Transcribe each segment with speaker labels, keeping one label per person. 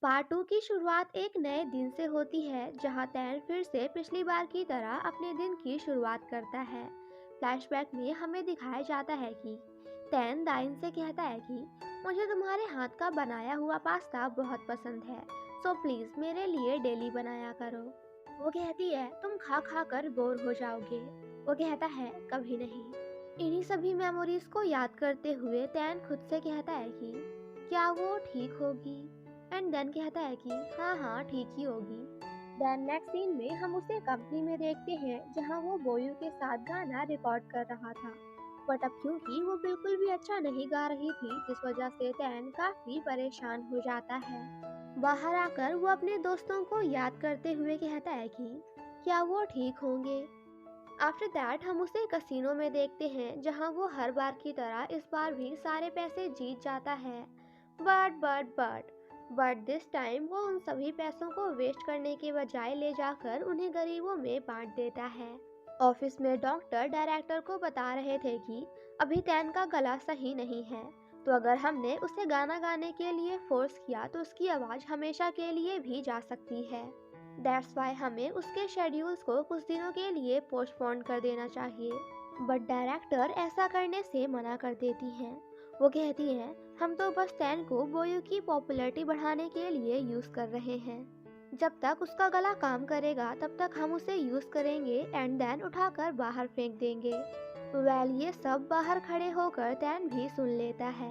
Speaker 1: Part 2 की शुरुआत एक नए दिन से होती है जहां तैन फिर से पिछली बार की तरह अपने दिन की शुरुआत करता है। फ्लैशबैक में हमें दिखाया जाता है कि तैन दाइन से कहता है कि मुझे तुम्हारे हाथ का बनाया हुआ पास्ता बहुत पसंद है, सो प्लीज मेरे लिए डेली बनाया करो। वो कहती है तुम खा खा कर बोर हो जाओगे। वो कहता है कभी नहीं। इन्हीं सभी मेमोरीज को याद करते हुए तैन खुद से कहता है कि क्या वो ठीक होगी। एंड देन कहता है कि हाँ हाँ ठीक ही होगी। देन नेक्स्ट सीन में हम उसे कंपनी में देखते हैं जहाँ वो बोयू के साथ गाना रिकॉर्ड कर रहा था। बट अब क्योंकि वो बिल्कुल भी अच्छा नहीं गा रही थी जिस वजह से तैन काफी परेशान हो जाता है। बाहर आकर वो अपने दोस्तों को याद करते हुए कहता है कि क्या वो ठीक होंगे। आफ्टर दैट हम उसे कसिनो में देखते हैं जहाँ वो हर बार की तरह इस बार भी सारे पैसे जीत जाता है। बट दिस टाइम वो उन सभी पैसों को वेस्ट करने के बजाय ले जाकर उन्हें गरीबों में बांट देता है। ऑफिस में डॉक्टर डायरेक्टर को बता रहे थे कि अभी तैन का गला सही नहीं है, तो अगर हमने उसे गाना गाने के लिए फोर्स किया तो उसकी आवाज़ हमेशा के लिए भी जा सकती है। दैट्स वाई हमें उसके शेड्यूल्स को कुछ दिनों के लिए पोस्टपोन कर देना चाहिए। बट डायरेक्टर ऐसा करने से मना कर देती हैं। वो कहती हैं हम तो बस तैन को बोयू की पॉपुलैरिटी बढ़ाने के लिए यूज कर रहे हैं। जब तक उसका गला काम करेगा तब तक हम उसे यूज करेंगे एंड देन उठाकर बाहर फेंक देंगे। ये सब बाहर खड़े होकर तैन भी सुन लेता है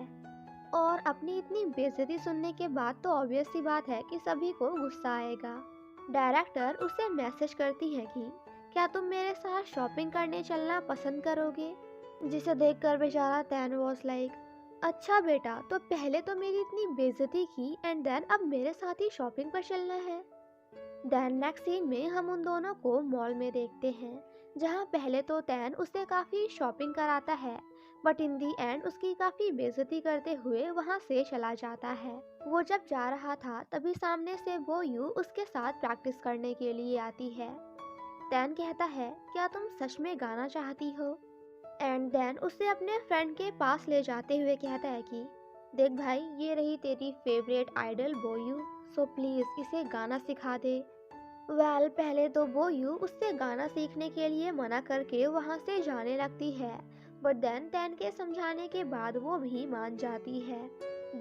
Speaker 1: और अपनी इतनी बेइज्जती सुनने के बाद तो ऑब्वियस सी बात है कि सभी को गुस्सा आएगा। डायरेक्टर उसे मैसेज करती है कि क्या तुम मेरे साथ शॉपिंग करने चलना पसंद करोगे, जिसे देखकर बेचारा तैन वॉज लाइक अच्छा बेटा, तो पहले तो मेरी इतनी बेइज्जती की एंड देन अब मेरे साथ ही शॉपिंग पर चलना है। देन नेक्स्ट सीन में हम उन दोनों को मॉल में देखते हैं जहां पहले तो तैन उसे काफ़ी शॉपिंग कराता है बट इन दी एंड उसकी काफ़ी बेइज्जती करते हुए वहां से चला जाता है। वो जब जा रहा था तभी सामने से वो यू उसके साथ प्रैक्टिस करने के लिए आती है। तैन कहता है क्या तुम सच में गाना चाहती हो, एंड देन उसे अपने फ्रेंड के पास ले जाते हुए कहता है कि देख भाई ये रही तेरी फेवरेट आइडल बोयू, सो प्लीज़ इसे गाना सिखा दे। पहले तो बोयू उससे गाना सीखने के लिए मना करके वहाँ से जाने लगती है बट देन तैन के समझाने के बाद वो भी मान जाती है।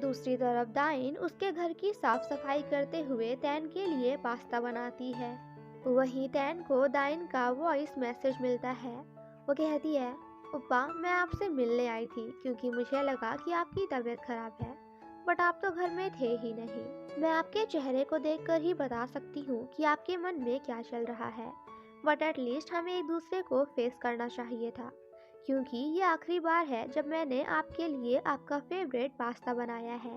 Speaker 1: दूसरी तरफ दाइन उसके घर की साफ सफाई करते हुए तैन के लिए पास्ता बनाती है। वहीं तैन को दाइन का वॉइस मैसेज मिलता है। वो कहती है पप्पा मैं आपसे मिलने आई थी क्योंकि मुझे लगा कि आपकी तबीयत खराब है, बट आप तो घर में थे ही नहीं। मैं आपके चेहरे को देखकर ही बता सकती हूँ कि आपके मन में क्या चल रहा है, बट एटलीस्ट हमें एक दूसरे को फेस करना चाहिए था क्योंकि ये आखिरी बार है जब मैंने आपके लिए आपका फेवरेट पास्ता बनाया है।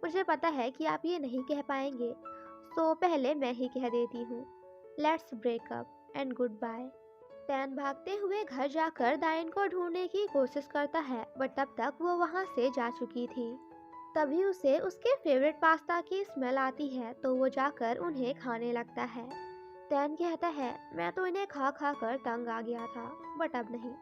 Speaker 1: मुझे पता है कि आप ये नहीं कह पाएंगे, सो पहले मैं ही कह देती हूँ, let's break up and goodbye. तैन भागते हुए घर जाकर दाइन को ढूंढने की कोशिश करता है बट तब तक वो वहाँ से जा चुकी थी। तभी उसे उसके फेवरेट पास्ता की स्मेल आती है तो वो जाकर उन्हें खाने लगता है। तैन कहता है मैं तो इन्हें खा खा कर तंग आ गया था बट अब नहीं।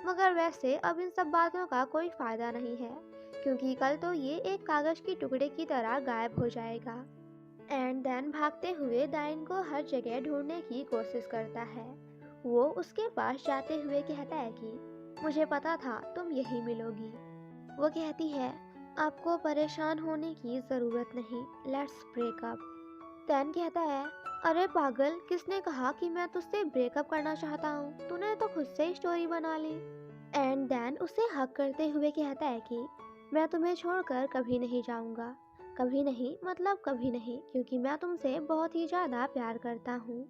Speaker 1: मगर वैसे अब इन सब बातों का कोई फायदा नहीं है क्योंकि कल तो ये एक कागज की टुकड़े की तरह गायब हो जाएगा। एंड देन भागते हुए दाइन को हर जगह ढूंढने की कोशिश करता है। वो उसके पास जाते हुए कहता है कि मुझे पता था तुम यही मिलोगी। वो कहती है आपको परेशान होने की ज़रूरत नहीं, लेट्स ब्रेक अप। तैन कहता है अरे पागल, किसने कहा कि मैं तुझसे ब्रेकअप करना चाहता हूँ, तूने तो खुद से ही स्टोरी बना ली। एंड देन उसे हक करते हुए कहता है कि मैं तुम्हें छोड़कर कभी नहीं जाऊँगा। कभी नहीं मतलब कभी नहीं, क्योंकि मैं तुमसे बहुत ही ज़्यादा प्यार करता हूँ।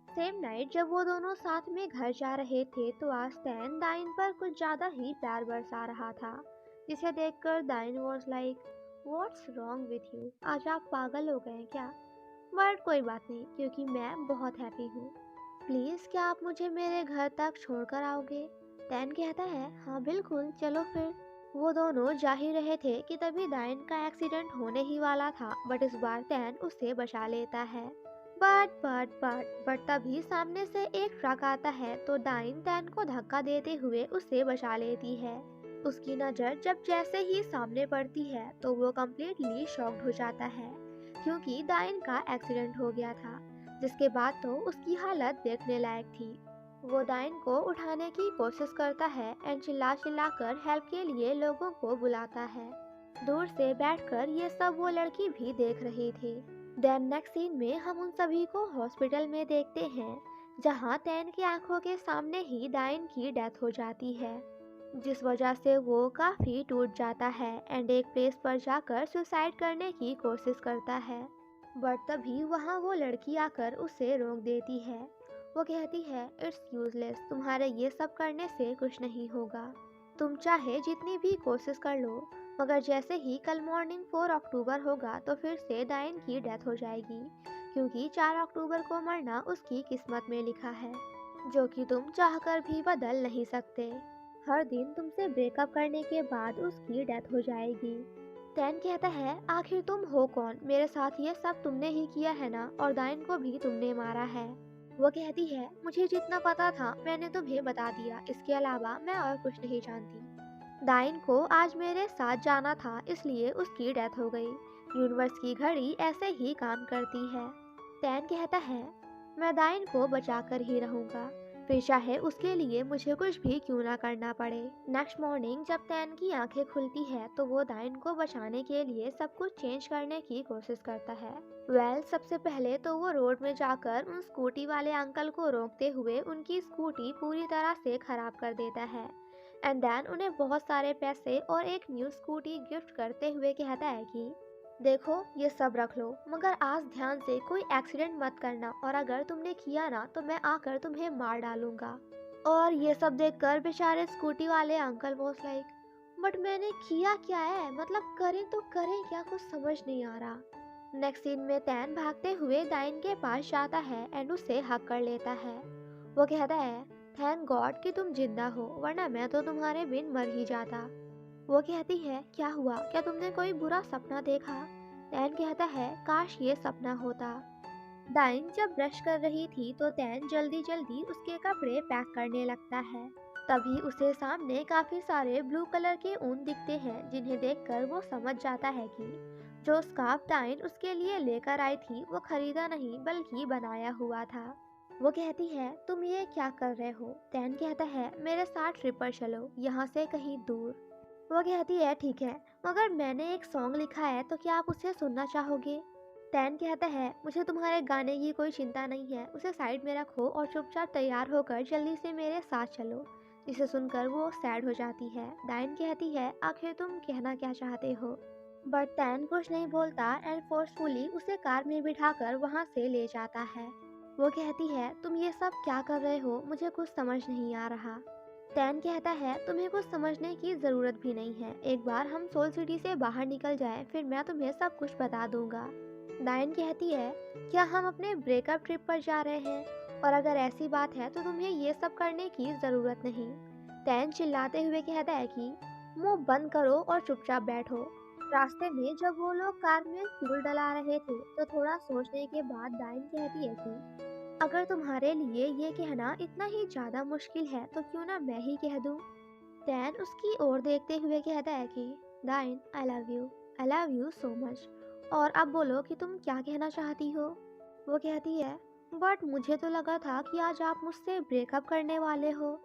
Speaker 1: सेम नाइट जब वो दोनों साथ में घर जा रहे थे तो आज तैन दाइन पर कुछ ज़्यादा ही प्यार बरसा रहा था, जिसे देखकर दाइन was like what's wrong with you, आज आप पागल हो गए क्या। बट कोई बात नहीं क्योंकि मैं बहुत हैप्पी हूँ। प्लीज़ क्या आप मुझे मेरे घर तक छोड़कर आओगे। तैन कहता है हाँ बिल्कुल चलो फिर। वो दोनों जा ही रहे थे कि तभी दाइन का एक्सीडेंट होने ही वाला था बट इस बार तैन उसे बचा लेता है। बट तभी सामने से एक ट्रक आता है तो दाइन तैन को धक्का देते हुए उसे बचा लेती है। उसकी नज़र जब जैसे ही सामने पड़ती है तो वो कम्प्लीटली शॉक्ड हो जाता है क्योंकि दाइन का एक्सीडेंट हो गया था, जिसके बाद तो उसकी हालत देखने लायक थी। वो दाइन को उठाने की कोशिश करता है एंड चिल्ला चिल्ला कर हेल्प के लिए लोगों को बुलाता है। दूर से बैठकर ये सब वो लड़की भी देख रही थी। देन नेक्स्ट सीन में हम उन सभी को हॉस्पिटल में देखते हैं, जहां तैन की आंखों के सामने ही दाइन की डेथ हो जाती है, जिस वजह से वो काफी टूट जाता है एंड एक प्लेस पर जाकर सुसाइड करने की कोशिश करता है। बट तभी वहाँ वो लड़की आकर उसे रोक देती है। वो कहती है, इट्स यूजलेस, तुम्हारे ये सब करने से कुछ नहीं होगा, तुम चाहे जितनी भी कोशिश कर लो, मगर जैसे ही कल मॉर्निंग 4 अक्टूबर होगा तो फिर से दाइन की डेथ हो जाएगी, क्योंकि 4 अक्टूबर को मरना उसकी किस्मत में लिखा है, जो कि तुम चाहकर भी बदल नहीं सकते। हर दिन तुमसे ब्रेकअप करने के बाद उसकी डेथ हो जाएगी। टैन कहता है, आखिर तुम हो कौन, मेरे साथ ये सब तुमने ही किया है ना, और दाइन को भी तुमने मारा है। वो कहती है, मुझे जितना पता था मैंने तुम्हें बता दिया, इसके अलावा मैं और कुछ नहीं जानती। दाइन को आज मेरे साथ जाना था, इसलिए उसकी डेथ हो गई। यूनिवर्स की घड़ी ऐसे ही काम करती है। टैन कहता है, मैं दाइन को बचाकर ही रहूंगा, फिर चाहे उसके लिए मुझे कुछ भी क्यों ना करना पड़े। नेक्स्ट मॉर्निंग जब टैन की आंखें खुलती है तो वो दाइन को बचाने के लिए सब कुछ चेंज करने की कोशिश करता है। सबसे पहले तो वो रोड में जाकर उन स्कूटी वाले अंकल को रोकते हुए उनकी स्कूटी पूरी तरह से खराब कर देता है एंड देन उन्हें बहुत सारे पैसे और एक न्यू स्कूटी गिफ्ट करते हुए कहता है कि देखो ये सब रख लो, मगर आज ध्यान से कोई एक्सीडेंट मत करना, और अगर तुमने किया ना तो मैं आकर तुम्हें मार डालूंगा। और ये सब देखकर बेचारे स्कूटी वाले अंकल वॉज लाइक, बट मैंने किया क्या है, मतलब करें तो करें क्या, कुछ समझ नहीं आ रहा। नेक्स्ट सीन में टैन भागते हुए दाइन के पास जाता है एंड उसे हक कर लेता है। वो कहता है, थैंक गॉड कि तुम जिंदा हो, वरना मैं तो तुम्हारे बिन मर ही जाता। वो कहती है, क्या हुआ, क्या तुमने कोई बुरा सपना देखा? टैन कहता है, काश ये सपना होता। दाइन जब ब्रश कर रही थी तो टैन जल्दी जल्दी उसके कपड़े पैक करने लगता है। तभी उसे सामने काफी सारे ब्लू कलर के ऊन दिखते हैं, जिन्हें देखकर वो समझ जाता है कि जो स्कार्फ दाइन उसके लिए लेकर आई थी वो खरीदा नहीं बल्कि बनाया हुआ था। वो कहती है, तुम ये क्या कर रहे हो? टैन कहता है, मेरे साथ ट्रिप पर चलो, यहाँ से कहीं दूर। वो कहती है, ठीक है, मगर मैंने एक सॉन्ग लिखा है, तो क्या आप उसे सुनना चाहोगे? टैन कहता है, मुझे तुम्हारे गाने की कोई चिंता नहीं है, उसे साइड में रखो और चुपचाप तैयार होकर जल्दी से मेरे साथ चलो। जिसे सुनकर वो सैड हो जाती है। दाइन कहती है, आखिर तुम कहना क्या चाहते हो? बट टैन कुछ नहीं बोलता एंड फोर्सफुली उसे कार में बिठाकर वहाँ से ले जाता है। वो कहती है, तुम ये सब क्या कर रहे हो, मुझे कुछ समझ नहीं आ रहा। टैन कहता है, तुम्हें कुछ समझने की ज़रूरत भी नहीं है, एक बार हम सोल सिटी से बाहर निकल जाएं, फिर मैं तुम्हें सब कुछ बता दूंगा। दाइन कहती है, क्या हम अपने ब्रेकअप ट्रिप पर जा रहे हैं? और अगर ऐसी बात है तो तुम्हें ये सब करने की ज़रूरत नहीं। टैन चिल्लाते हुए कहता है कि मुंह बंद करो और चुपचाप बैठो। रास्ते में जब वो लोग कार में फ्यूल डला रहे थे तो थोड़ा सोचने के बाद दाइन कहती है कि अगर तुम्हारे लिए ये कहना इतना ही ज्यादा मुश्किल है तो क्यों ना मैं ही कह दूं। टैन उसकी ओर देखते हुए कहता है कि दाइन, I love you so much, और अब बोलो कि तुम क्या कहना चाहती हो। वो कहती है, बट मुझे तो लगा था कि आज आप मुझसे ब्रेकअप करने वाले हो।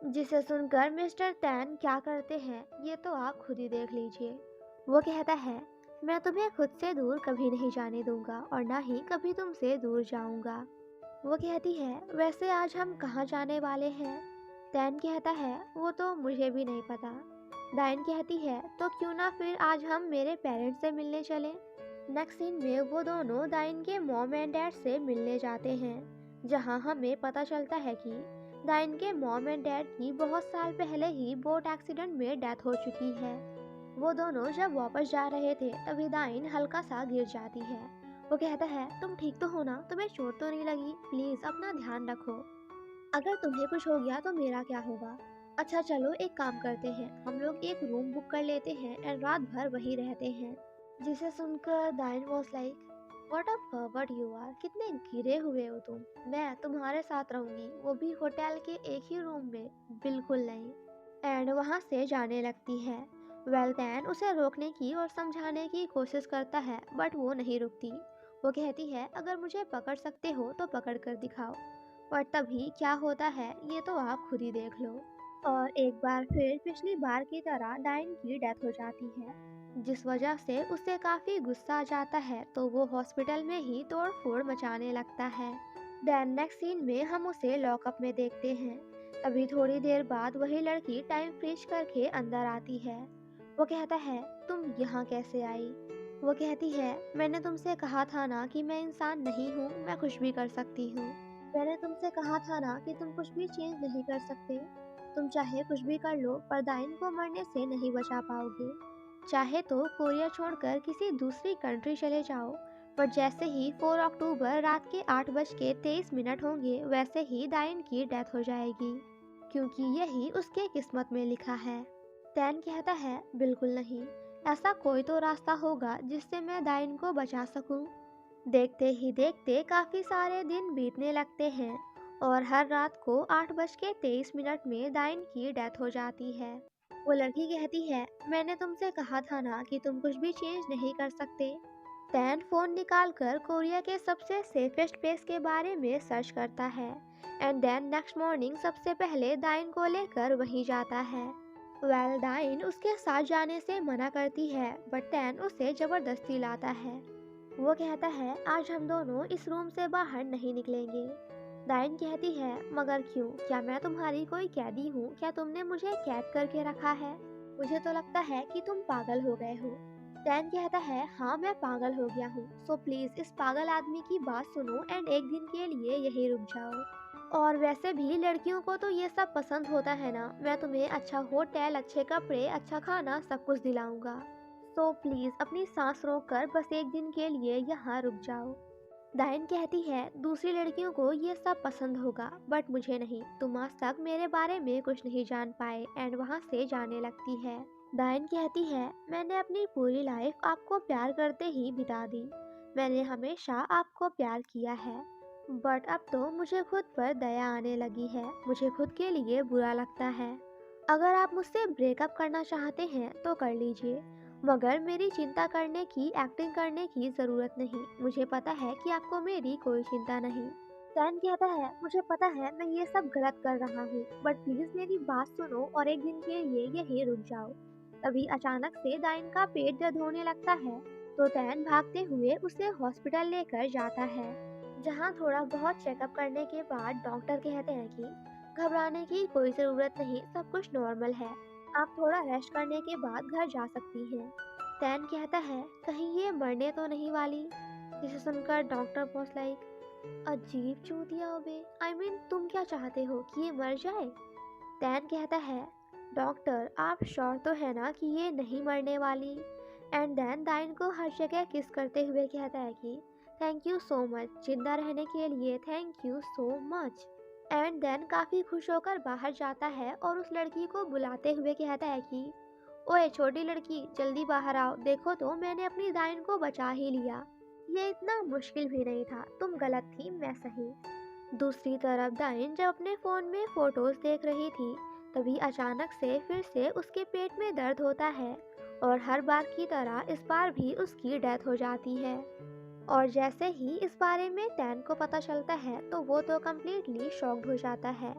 Speaker 1: जिसे सुनकर मिस्टर टैन क्या करते हैं ये तो आप खुद ही देख लीजिए। वो कहता है, मैं तुम्हें खुद से दूर कभी नहीं जाने दूंगा और ना ही कभी तुमसे दूर जाऊंगा। वो कहती है, वैसे आज हम कहाँ जाने वाले हैं? टैन कहता है, वो तो मुझे भी नहीं पता। दाइन कहती है, तो क्यों ना फिर आज हम मेरे पेरेंट्स से मिलने चलें। नेक्स्ट सीन में वो दोनों दाइन के मॉम एंड डैड से मिलने जाते हैं, जहां हमें पता चलता है कि दाइन के मॉम एंड डैड की बहुत साल पहले ही बोट एक्सीडेंट में डेथ हो चुकी है। वो दोनों जब वापस जा रहे थे तभी दाइन हल्का सा गिर जाती है। वो कहता है, तुम ठीक तो हो ना, तुम्हें चोट तो नहीं लगी? प्लीज अपना ध्यान रखो, अगर तुम्हें कुछ हो गया तो मेरा क्या होगा? अच्छा चलो एक काम करते हैं, हम लोग एक रूम बुक कर लेते हैं एंड रात भर वहीं रहते हैं। जिसे सुनकर दाइन was like, what a pervert you are, कितने गिरे हुए हो तुम, मैं तुम्हारे साथ रहूंगी, वो भी होटल के एक ही रूम में, बिल्कुल नहीं। एंड वहाँ से जाने लगती है। वेल्टैन उसे रोकने की और समझाने की कोशिश करता है बट वो नहीं रुकती। वो कहती है अगर मुझे पकड़ सकते हो तो पकड़ कर दिखाओ। और तभी क्या होता है ये तो आप खुद ही देख लो। और एक बार फिर पिछली बार की तरह डाइन की डेथ हो जाती है, जिस वजह से उसे काफी गुस्सा आ जाता है तो वो हॉस्पिटल में ही तोड़ फोड़ मचाने लगता है। देन नेक्स्ट सीन में हम उसे लॉकअप में देखते हैं। तभी थोड़ी देर बाद वही लड़की टाइम फ्रीज करके अंदर आती है। वो कहता है तुम यहाँ कैसे आई। वो कहती है मैंने तुमसे कहा था ना कि मैं इंसान नहीं हूँ, मैं कुछ भी कर सकती हूँ। मैंने तुमसे कहा था ना कि तुम कुछ भी चेंज नहीं कर सकते। तुम चाहे कुछ भी कर लो पर दाइन को मरने से नहीं बचा पाओगे। चाहे तो कोरिया छोड़कर किसी दूसरी कंट्री चले जाओ, पर जैसे ही 4 अक्टूबर रात के 8:23 होंगे वैसे ही दाइन की डेथ हो जाएगी, क्योंकि यही उसके किस्मत में लिखा है। टैन कहता है बिल्कुल नहीं, ऐसा कोई तो रास्ता होगा जिससे मैं दाइन को बचा सकूं। देखते ही देखते काफी सारे दिन बीतने लगते हैं और हर रात को 8:23 में दाइन की डेथ हो जाती है। वो लड़की कहती है मैंने तुमसे कहा था ना कि तुम कुछ भी चेंज नहीं कर सकते। टैन फोन निकालकर कोरिया के सबसे सेफेस्ट प्लेस के बारे में सर्च करता है एंड देन नेक्स्ट मॉर्निंग सबसे पहले दाइन को लेकर वहीं जाता है। दाइन उसके साथ जाने से मना करती है बट टैन उसे जबरदस्ती लाता है। वो कहता है आज हम दोनों इस रूम से बाहर नहीं निकलेंगे। दाइन कहती है मगर क्यों, क्या मैं तुम्हारी कोई कैदी हूँ, क्या तुमने मुझे कैद करके रखा है। मुझे तो लगता है कि तुम पागल हो गए हो। टैन कहता है हाँ मैं पागल हो गया हूँ, सो प्लीज इस पागल आदमी की बात सुनो एंड एक दिन के लिए यहीं रुक जाओ। और वैसे भी लड़कियों को तो ये सब पसंद होता है ना, मैं तुम्हें अच्छा होटल, अच्छे कपड़े, अच्छा खाना सब कुछ दिलाऊंगा। सो प्लीज अपनी सांस रोक कर बस एक दिन के लिए यहाँ रुक जाओ। डाइन कहती है दूसरी लड़कियों को ये सब पसंद होगा बट मुझे नहीं, तुम आज तक मेरे बारे में कुछ नहीं जान पाए एंड वहाँ से जाने लगती है। डाइन कहती है मैंने अपनी पूरी लाइफ आपको प्यार करते ही बिता दी। मैंने हमेशा आपको प्यार किया है बट अब तो मुझे खुद पर दया आने लगी है, मुझे खुद के लिए बुरा लगता है। अगर आप मुझसे ब्रेकअप करना चाहते हैं तो कर लीजिए, मगर मेरी चिंता करने की, एक्टिंग करने की ज़रूरत नहीं। मुझे पता है कि आपको मेरी कोई चिंता नहीं। सैन कहता है मुझे पता है मैं ये सब गलत कर रहा हूँ बट प्लीज मेरी बात सुनो और एक दिन के लिए यहीं रुक जाओ। तभी अचानक से दाइन का पेट दर्द होने लगता है तो टैन भागते हुए उसे हॉस्पिटल लेकर जाता है, जहाँ थोड़ा बहुत चेकअप करने के बाद डॉक्टर कहते हैं कि घबराने की कोई ज़रूरत नहीं, सब कुछ नॉर्मल है, आप थोड़ा रेस्ट करने के बाद घर जा सकती हैं। टैन कहता है कहीं ये मरने तो नहीं वाली। जिसे सुनकर डॉक्टर बॉस लाइक अजीब चूतिया हो बे, आई मीन तुम क्या चाहते हो कि ये मर जाए। टैन कहता है डॉक्टर आप श्योर तो है ना कि ये नहीं मरने वाली। एंड देन दाइन को हर जगह किस करते हुए कहता है कि थैंक यू सो मच, जिंदा रहने के लिए thank you so much. And then काफ़ी खुश होकर बाहर जाता है और उस लड़की को बुलाते हुए कहता है कि ओए छोटी लड़की जल्दी बाहर आओ, देखो तो मैंने अपनी दाइन को बचा ही लिया। ये इतना मुश्किल भी नहीं था, तुम गलत थी मैं सही। दूसरी तरफ दाइन जब अपने फ़ोन में फ़ोटोज़ देख रही थी तभी अचानक से फिर से उसके पेट में दर्द होता है और हर बार की तरह इस बार भी उसकी डेथ हो जाती है। और जैसे ही इस बारे में टैन को पता चलता है तो वो तो कम्प्लीटली शॉक्ड हो जाता है।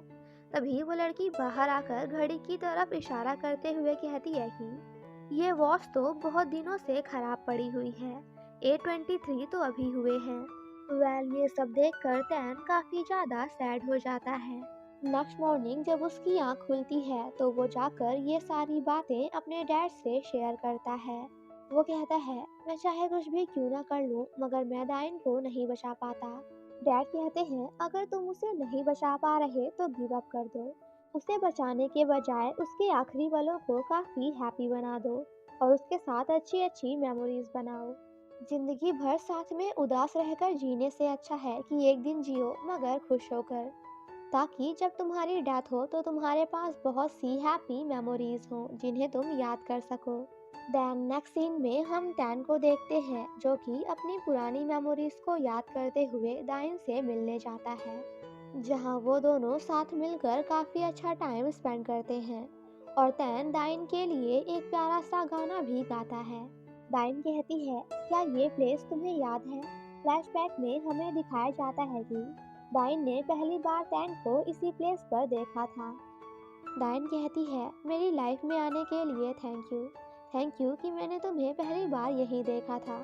Speaker 1: तभी वो लड़की बाहर आकर घड़ी की तरफ इशारा करते हुए कहती है कि ये वॉच तो बहुत दिनों से खराब पड़ी हुई है, 8:23 तो अभी हुए हैं। ये सब देखकर टैन काफी ज्यादा सैड हो जाता है। नेक्स्ट मॉर्निंग जब उसकी आंख खुलती है तो वो जाकर ये सारी बातें अपने डैड से शेयर करता है। वो कहता है मैं चाहे कुछ भी क्यों ना कर लूं मगर मैं दाइन को नहीं बचा पाता। डैड कहते हैं अगर तुम उसे नहीं बचा पा रहे तो गिव अप कर दो, उसे बचाने के बजाय उसके आखिरी पलों को काफी हैप्पी बना दो और उसके साथ अच्छी अच्छी मेमोरीज बनाओ। जिंदगी भर साथ में उदास रहकर जीने से अच्छा है कि एक दिन जियो मगर खुश होकर, ताकि जब तुम्हारी डेथ हो तो तुम्हारे पास बहुत सी हैप्पी मेमोरीज हों जिन्हें तुम याद कर सको। देन नेक्स्ट सीन में हम टैन को देखते हैं जो कि अपनी पुरानी मेमोरीज को याद करते हुए दाइन से मिलने जाता है, जहां वो दोनों साथ मिलकर काफ़ी अच्छा टाइम स्पेंड करते हैं और तैन दाइन के लिए एक प्यारा सा गाना भी गाता है। दाइन कहती है, क्या ये प्लेस तुम्हें याद है? फ्लैशबैक में हमें दिखाया जाता है कि दाइन ने पहली बार तैन को इसी प्लेस पर देखा था। दाइन कहती है, मेरी लाइफ में आने के लिए थैंक यू। थैंक यू कि मैंने तुम्हें पहली बार यहीं देखा था।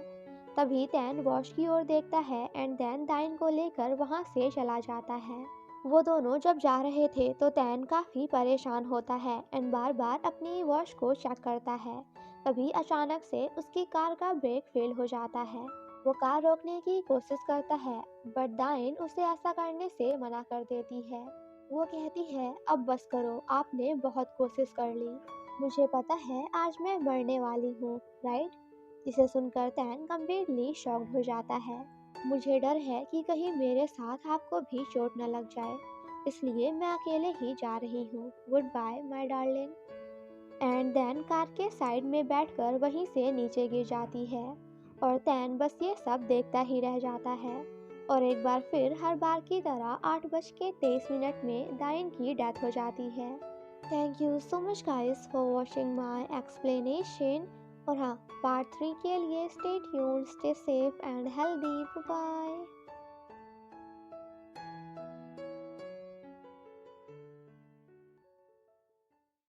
Speaker 1: तभी तैन वॉश की ओर देखता है एंड देन दाइन को लेकर वहां से चला जाता है। वो दोनों जब जा रहे थे तो तैन काफी परेशान होता है एंड बार बार अपनी वॉच को चेक करता है। तभी अचानक से उसकी कार का ब्रेक फेल हो जाता है। वो कार रोकने की कोशिश करता है बट दाइन उसे ऐसा करने से मना कर देती है। वो कहती है, अब बस करो, आपने बहुत कोशिश कर ली। मुझे पता है आज मैं मरने वाली हूँ, राइट? जिसे सुनकर तैन कम्प्लीटली शॉक्ड हो जाता है। मुझे डर है कि कहीं मेरे साथ आपको भी चोट न लग जाए, इसलिए मैं अकेले ही जा रही हूँ। Goodbye my darling. And then car के साइड में बैठकर वहीं से नीचे गिर जाती है और तैन बस ये सब देखता ही रह जाता है। और एक बार फिर हर बार की तरह 8:23 में दाइन की डेथ हो जाती है। Thank you so much guys for watching my explanation. और हाँ, पार्ट 3 के लिए stay tuned, stay safe and healthy. Bye bye.